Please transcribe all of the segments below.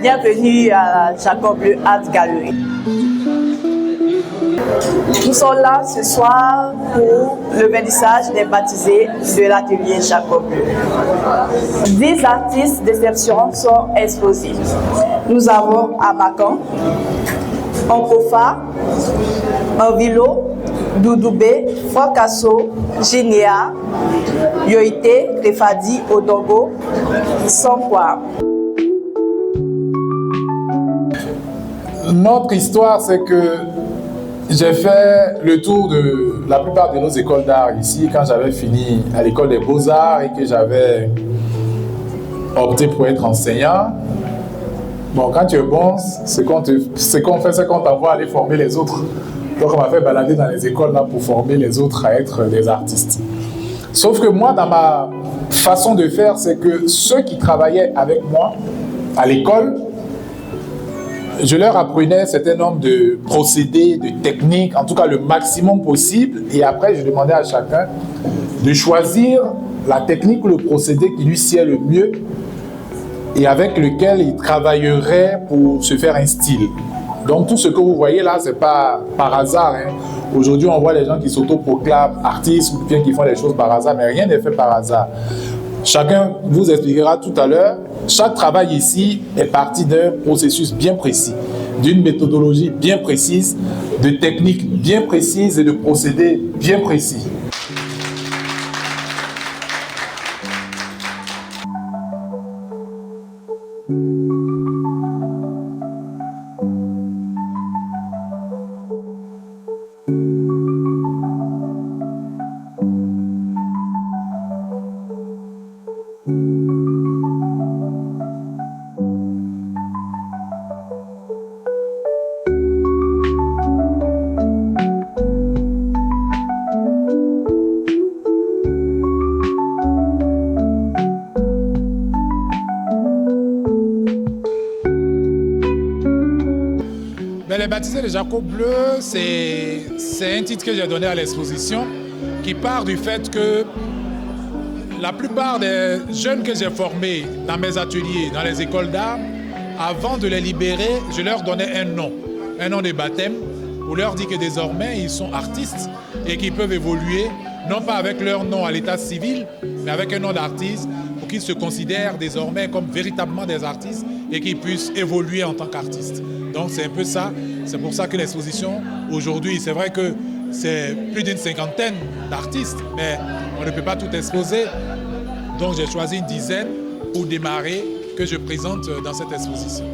Bienvenue à la Jacob Bleu Art Gallery. Nous sommes là ce soir pour le vernissage des baptisés de l'atelier Jacob Bleu. 10 artistes d'exception sont exposés. Nous avons Abakan, Onkofa, Envilo, Doudoubé, Frakasso, Généa, Yoïté, Krefadi, Odongo, Sankwa. Notre histoire, c'est que j'ai fait le tour de la plupart de nos écoles d'art ici quand j'avais fini à l'école des Beaux-Arts et que j'avais opté pour être enseignant. Bon, quand tu es bon, ce qu'on fait, c'est qu'on t'envoie aller former les autres. Donc, on m'a fait balader dans les écoles là pour former les autres à être des artistes. Sauf que moi, dans ma façon de faire, c'est que ceux qui travaillaient avec moi à l'école, je leur apprenais un certain nombre de procédés, de techniques, en tout cas le maximum possible. Et après, je demandais à chacun de choisir la technique ou le procédé qui lui sied le mieux et avec lequel il travaillerait pour se faire un style. Donc tout ce que vous voyez là, c'est pas par hasard. Aujourd'hui, on voit les gens qui s'autoproclament artistes ou bien qui font les choses par hasard, mais rien n'est fait par hasard. Chacun vous expliquera tout à l'heure. Chaque travail ici est parti d'un processus bien précis, d'une méthodologie bien précise, de techniques bien précises et de procédés bien précis. Les baptisés de Jacob Bleu, c'est un titre que j'ai donné à l'exposition qui part du fait que la plupart des jeunes que j'ai formés dans mes ateliers, dans les écoles d'art, avant de les libérer, je leur donnais un nom de baptême, pour leur dire que désormais ils sont artistes et qu'ils peuvent évoluer, non pas avec leur nom à l'état civil, mais avec un nom d'artiste, pour qu'ils se considèrent désormais comme véritablement des artistes et qu'ils puissent évoluer en tant qu'artistes. Donc c'est un peu ça, c'est pour ça que l'exposition aujourd'hui, c'est vrai que c'est plus d'une cinquantaine d'artistes, mais on ne peut pas tout exposer. Donc j'ai choisi une dizaine pour démarrer que je présente dans cette exposition.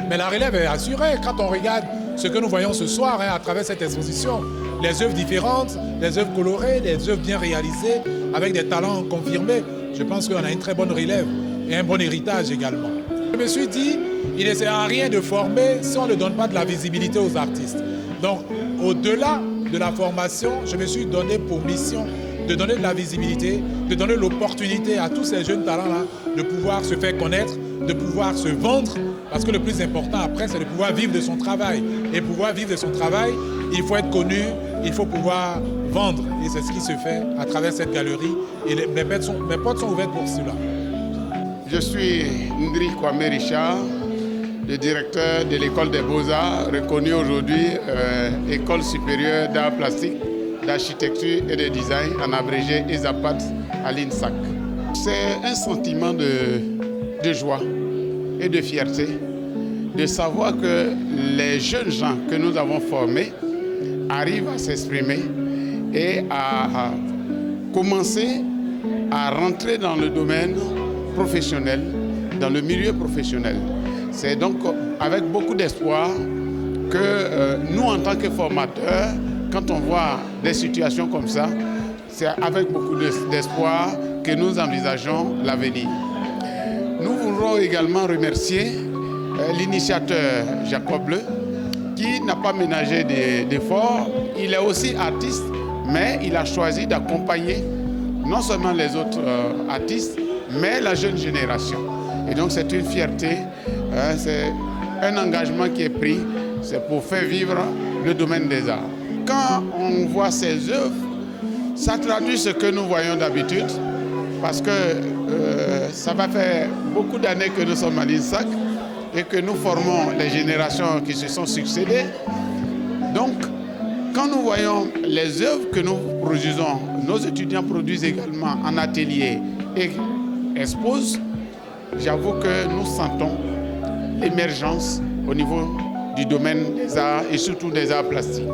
Mais la relève est assurée quand on regarde ce que nous voyons ce soir à travers cette exposition. Les œuvres différentes, les œuvres colorées, les œuvres bien réalisées, avec des talents confirmés. Je pense qu'on a une très bonne relève et un bon héritage également. Je me suis dit, il ne sert à rien de former si on ne donne pas de la visibilité aux artistes. Donc, au-delà de la formation, je me suis donné pour mission de donner de la visibilité, de donner l'opportunité à tous ces jeunes talents-là de pouvoir se faire connaître, de pouvoir se vendre, parce que le plus important après, c'est de pouvoir vivre de son travail. Et pouvoir vivre de son travail, il faut être connu, il faut pouvoir vendre. Et c'est ce qui se fait à travers cette galerie. Et mes portes sont ouvertes pour cela. Je suis Ndri Kwame Richard, le directeur de l'école des Beaux-Arts, reconnue aujourd'hui École supérieure d'art plastique, d'architecture et de design, en abrégé ESAPAT à l'INSAC. C'est un sentiment de joie et de fierté de savoir que les jeunes gens que nous avons formés arrivent à s'exprimer et à commencer à rentrer dans le domaine professionnel, dans le milieu professionnel. C'est donc avec beaucoup d'espoir que nous, en tant que formateurs, quand on voit des situations comme ça, c'est avec beaucoup d'espoir que nous envisageons l'avenir. Nous voudrons également remercier l'initiateur Jacob Bleu, qui n'a pas ménagé d'efforts. Il est aussi artiste, mais il a choisi d'accompagner non seulement les autres artistes, mais la jeune génération. Et donc c'est une fierté, c'est un engagement qui est pris, c'est pour faire vivre le domaine des arts. Quand on voit ces œuvres, ça traduit ce que nous voyons d'habitude, parce que ça va faire beaucoup d'années que nous sommes à l'INSAC, et que nous formons les générations qui se sont succédées. Donc, quand nous voyons les œuvres que nous produisons, nos étudiants produisent également en atelier et exposent, j'avoue que nous sentons l'émergence au niveau du domaine des arts et surtout des arts plastiques.